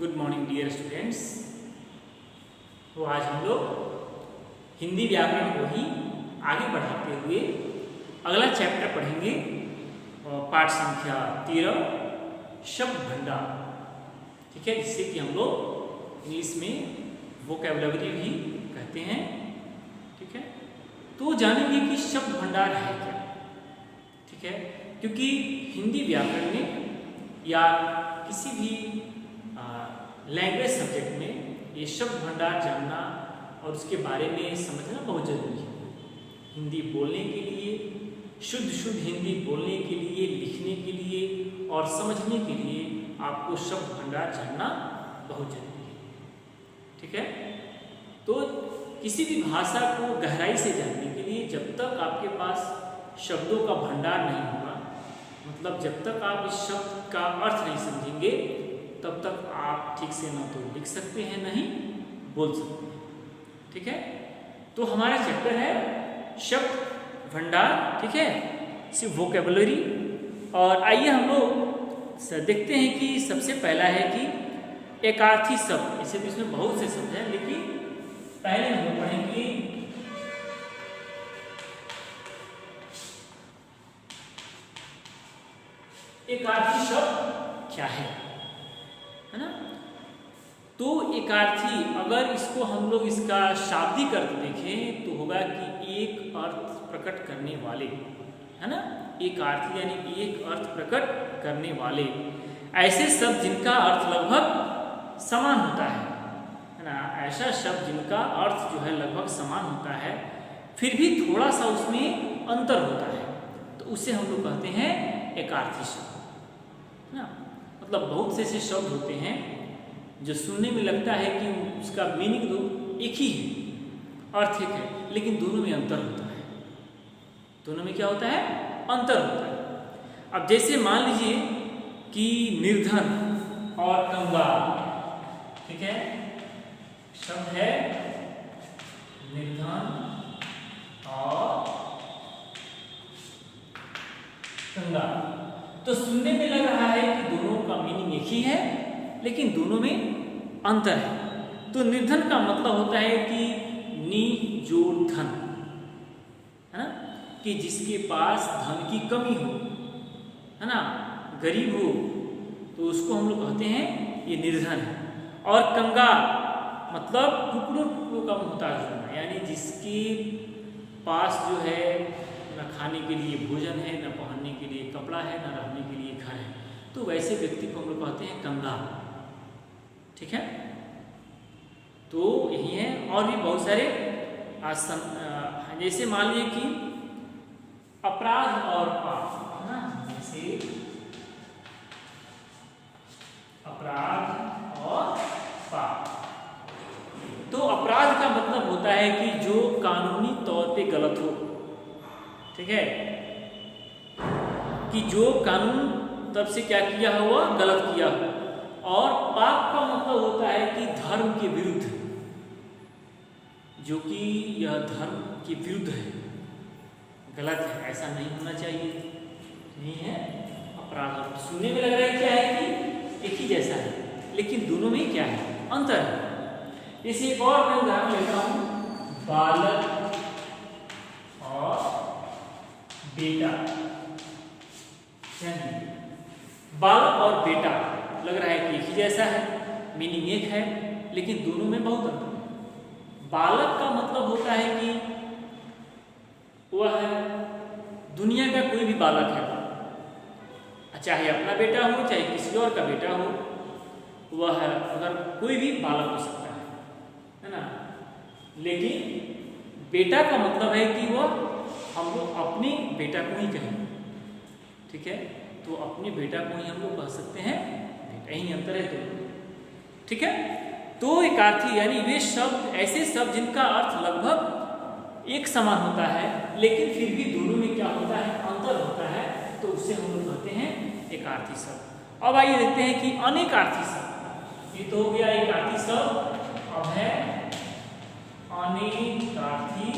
Good morning dear students. तो आज हम लोग हिंदी व्याकरण को ही आगे बढ़ाते हुए अगला चैप्टर पढ़ेंगे, पाठ संख्या 13 शब्द भंडार। ठीक है, जिससे कि हम लोग इंग्लिश में वोकैबुलरी भी कहते हैं। ठीक है, तो जानेंगे कि शब्द भंडार है क्या। ठीक है, क्योंकि हिंदी व्याकरण में या किसी भी लैंग्वेज सब्जेक्ट में ये शब्द भंडार जानना और उसके बारे में समझना बहुत जरूरी है। हिंदी बोलने के लिए, शुद्ध हिंदी बोलने के लिए, लिखने के लिए और समझने के लिए आपको शब्द भंडार जानना बहुत जरूरी है। ठीक है, तो किसी भी भाषा को गहराई से जानने के लिए जब तक आपके पास शब्दों का भंडार नहीं होगा, मतलब जब तक आप इस शब्द का अर्थ नहीं समझेंगे, तब तक आप ठीक से ना तो लिख सकते हैं, नहीं बोल सकते हैं। ठीक है, तो हमारा चैप्टर है शब्द भंडार। ठीक है, सिर्फ वोकैबुलरी। और आइए हम लोग देखते हैं कि सबसे पहला है कि एकार्थी शब्द। इसे भी इसमें बहुत से शब्द हैं, लेकिन पहले हम लोग पढ़ेंगे एकार्थी शब्द क्या है ना। तो एकार्थी, अगर इसको हम लोग इसका शाब्दिक अर्थ देखें तो होगा कि एक अर्थ प्रकट करने वाले, है ना। एकार्थी यानी एक अर्थ प्रकट करने वाले, ऐसे शब्द जिनका अर्थ लगभग समान होता है ना। ऐसा शब्द जिनका अर्थ जो है लगभग समान होता है, फिर भी थोड़ा सा उसमें अंतर होता है, तो उसे हम लोग कहते हैं एकार्थी शब्द ना। मतलब बहुत से ऐसे शब्द होते हैं जो सुनने में लगता है कि उसका मीनिंग तो एक ही है, अर्थ एक है, लेकिन दोनों में अंतर होता है। दोनों में क्या होता है? अंतर होता है। अब जैसे मान लीजिए कि निर्धन और कंगाल, ठीक है, शब्द है निर्धन और कंगाल। तो सुनने में लग रहा है कि दोनों का मीनिंग एक ही है, लेकिन दोनों में अंतर है। तो निर्धन का मतलब होता है कि नी जोड़ धन, है ना, कि जिसके पास धन की कमी हो, है ना, गरीब हो, तो उसको हम लोग कहते हैं ये निर्धन है। और कंगाल मतलब टुकड़ों टुकड़ों का मोहताज होना, यानी जिसके पास जो है न खाने के लिए भोजन है, न पहनने के लिए कपड़ा है, न रहने के लिए घर है, तो वैसे व्यक्ति को हम लोग कहते हैं कंगाल। ठीक है, तो यही है। और भी बहुत सारे जैसे मान लीजिए कि अपराध और पाप, है ना, जैसे अपराध और पाप। तो अपराध का मतलब होता है कि जो कानूनी तौर पे गलत हो, ठीक है, कि जो कानून तब से क्या किया हुआ, गलत किया हो। और पाप का मतलब होता है कि धर्म के विरुद्ध, जो कि यह धर्म के विरुद्ध है, गलत है, ऐसा नहीं होना चाहिए, नहीं है। अपराध सुनने में लग रहा है क्या है कि एक ही जैसा है, लेकिन दोनों में क्या है, अंतर है। इसे एक और मैं उदाहरण लेता हूं, बालक और बेटा। बालक और बेटा लग रहा है कि एक ही जैसा है, मीनिंग एक है, लेकिन दोनों में बहुत अंतर है। बालक का मतलब होता है कि वह दुनिया का कोई भी बालक है, चाहे अपना बेटा हो, चाहे किसी और का बेटा हो, वह अगर कोई भी बालक हो सकता है ना। लेकिन बेटा का मतलब है कि वह हम लोग अपने बेटा को ही कहेंगे। ठीक है, तो अपने बेटा को ही हम लोग कह सकते हैं बेटा, यही अंतर है। तो ठीक है, तो एकार्थी यानी वे शब्द, ऐसे शब्द जिनका अर्थ लगभग एक समान होता है, लेकिन फिर भी दोनों में क्या होता है, अंतर होता है, तो उसे हम लोग कहते हैं एकार्थी शब्द। अब आइए देखते हैं कि अनेकार्थी शब्द। ये तो हो गया एकार्थी शब्द, अब है अनेकार्थी।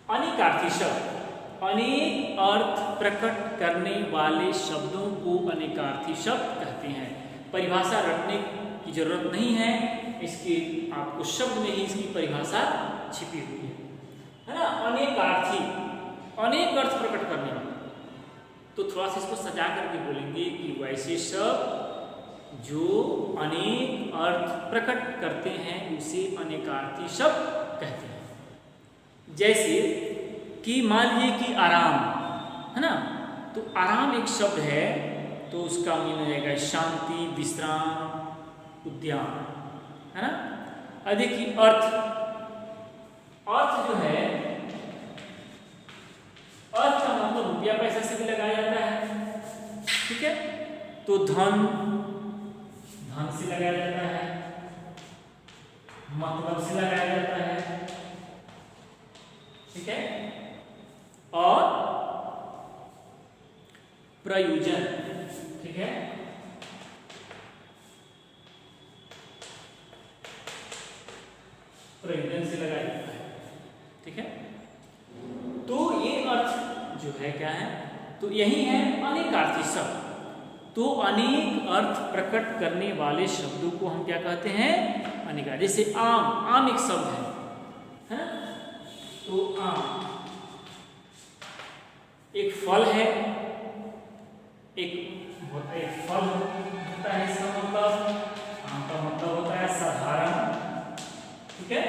अनेकार्थी शब्द अनेक अर्थ प्रकट करने वाले शब्दों को अनेकार्थी शब्द कहते हैं। परिभाषा रटने की जरूरत नहीं है, इसके आपको शब्द में ही इसकी परिभाषा छिपी हुई है ना। अनेकार्थी, अनेक अर्थ प्रकट करने वाले। तो थोड़ा सा इसको सजा करके बोलेंगे कि वैसे शब्द जो अनेक अर्थ प्रकट करते हैं उसे अनेकार्थी शब्द कहते हैं। जैसे कि मान लीजिए कि आराम है ना, तो आराम एक शब्द है, तो उसका मीन हो जाएगा शांति, विश्राम, उद्यान, है ना। अब देखिए अर्थ, अर्थ जो है, अर्थ का मतलब रुपया पैसा से भी लगाया जाता है, ठीक है। तो धन, धन से लगाया जाता है, मतलब से लगाया जाता है, ठीक है। और प्रयोजन, ठीक है, प्रयोजन से लगाया जाता है, ठीक है। तो ये अर्थ जो है क्या है, तो यही है अनेकार्थी शब्द। तो अनेक अर्थ प्रकट करने वाले शब्दों को हम क्या कहते हैं, अनेकार्थी। जैसे आम, आम एक शब्द है ना, तो आम एक फल है, एक फल होता है, इसका मतलब आम का मतलब होता है साधारण, ठीक है।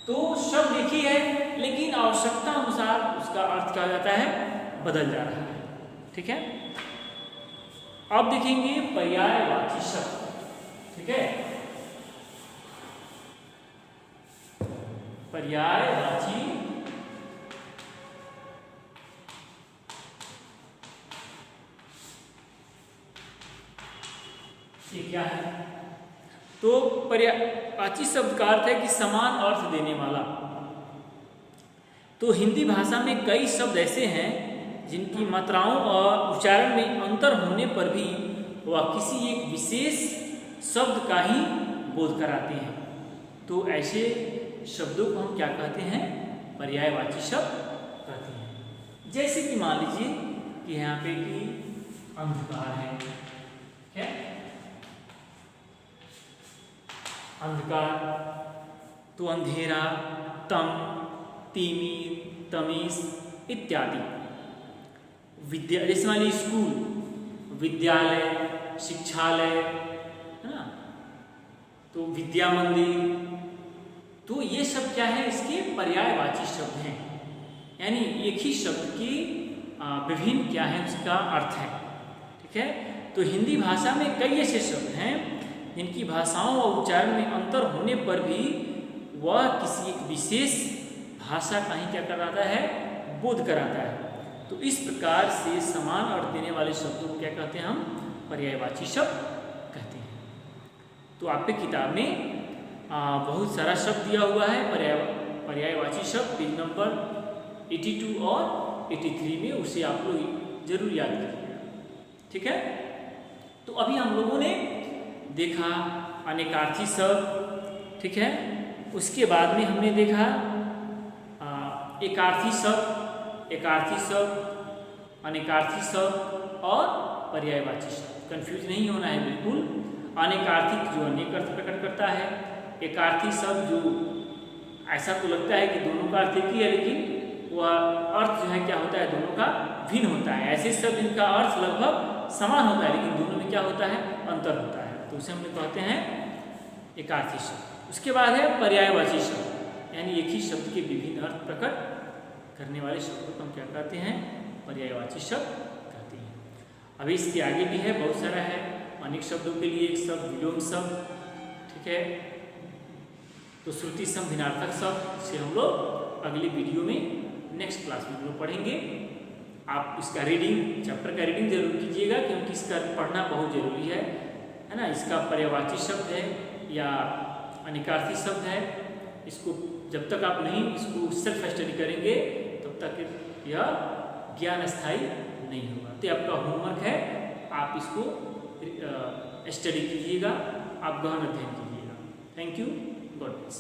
तो शब्द एक ही है, लेकिन आवश्यकता अनुसार उसका अर्थ क्या हो जाता है, बदल जा रहा है, ठीक है। अब देखेंगे पर्यायवाची शब्द, ठीक है। पर्यायवाची ये क्या है, तो पर्यायवाची शब्द का अर्थ है कि समान अर्थ देने वाला। तो हिंदी भाषा में कई शब्द ऐसे हैं जिनकी मात्राओं और उच्चारण में अंतर होने पर भी वह किसी एक विशेष शब्द का ही बोध कराते हैं। तो ऐसे शब्दों को हम क्या कहते हैं, पर्यायवाची शब्द कहते हैं। जैसे कि मान लीजिए कि यहाँ पे कि अंधकार है, क्या अंधकार, तो अंधेरा, तम, तिमिर, तमीज इत्यादि। विद्या, जैसे मान लीजिए स्कूल, विद्यालय, शिक्षालय, है ना, तो विद्या मंदिर, तो ये सब क्या है, इसके पर्यायवाची शब्द हैं। यानी एक ही शब्द की विभिन्न क्या है उसका अर्थ है, ठीक है। तो हिंदी भाषा में कई ऐसे शब्द हैं जिनकी भाषाओं और उच्चारण में अंतर होने पर भी वह किसी एक विशेष भाषा का ही क्या कराता है, बोध कराता है। तो इस प्रकार से समान अर्थ देने वाले शब्दों को क्या कहते हैं, हम पर्यायवाची शब्द कहते हैं। तो आपके किताब में बहुत सारा शब्द दिया हुआ है पर्यायवाची शब्द, पेज नंबर 82 और 83 में, उसे आप लोग जरूर याद कीजिएगा, ठीक है। तो अभी हम लोगों ने देखा अनेकार्थी शब्द, ठीक है। उसके बाद में हमने देखा एकार्थी शब्द, एकार्थी शब्द, अनेकार्थी शब्द और पर्यायवाची शब्द। कंफ्यूज नहीं होना है बिल्कुल। अनेकार्थी जो अनेक अर्थ प्रकट करता है, एकार्थी शब्द जो ऐसा तो लगता है कि दोनों का अर्थ एक ही है, लेकिन वह अर्थ जो है क्या होता है, दोनों का भिन्न होता है। ऐसे शब्द जिनका अर्थ लगभग समान होता है लेकिन दोनों में क्या होता है, अंतर होता है, तो उसे हम लोग कहते हैं एकार्थी शब्द। उसके बाद है पर्यायवाची शब्द, यानी एक ही शब्द के विभिन्न अर्थ प्रकट करने वाले शब्दों को हम क्या कहते हैं, पर्यायवाची शब्द कहते हैं। अभी इसके आगे भी है, बहुत सारा है। अनेक शब्दों के लिए एक शब्द विलोम शब्द, ठीक है। तो श्रुति सम भिन्नार्थक शब्द से हम लोग अगली वीडियो में नेक्स्ट क्लास में हम लोग पढ़ेंगे। आप इसका रीडिंग, चैप्टर का रीडिंग जरूर कीजिएगा, क्योंकि इसका पढ़ना बहुत जरूरी है ना। इसका पर्यायवाची शब्द है या अनेकार्थी शब्द है, इसको जब तक आप नहीं इसको सेल्फ स्टडी करेंगे तब तक यह ज्ञान स्थायी नहीं होगा। तो आपका होमवर्क है, आप इसको स्टडी कीजिएगा, आप गहन अध्ययन कीजिएगा। Thank you, God bless.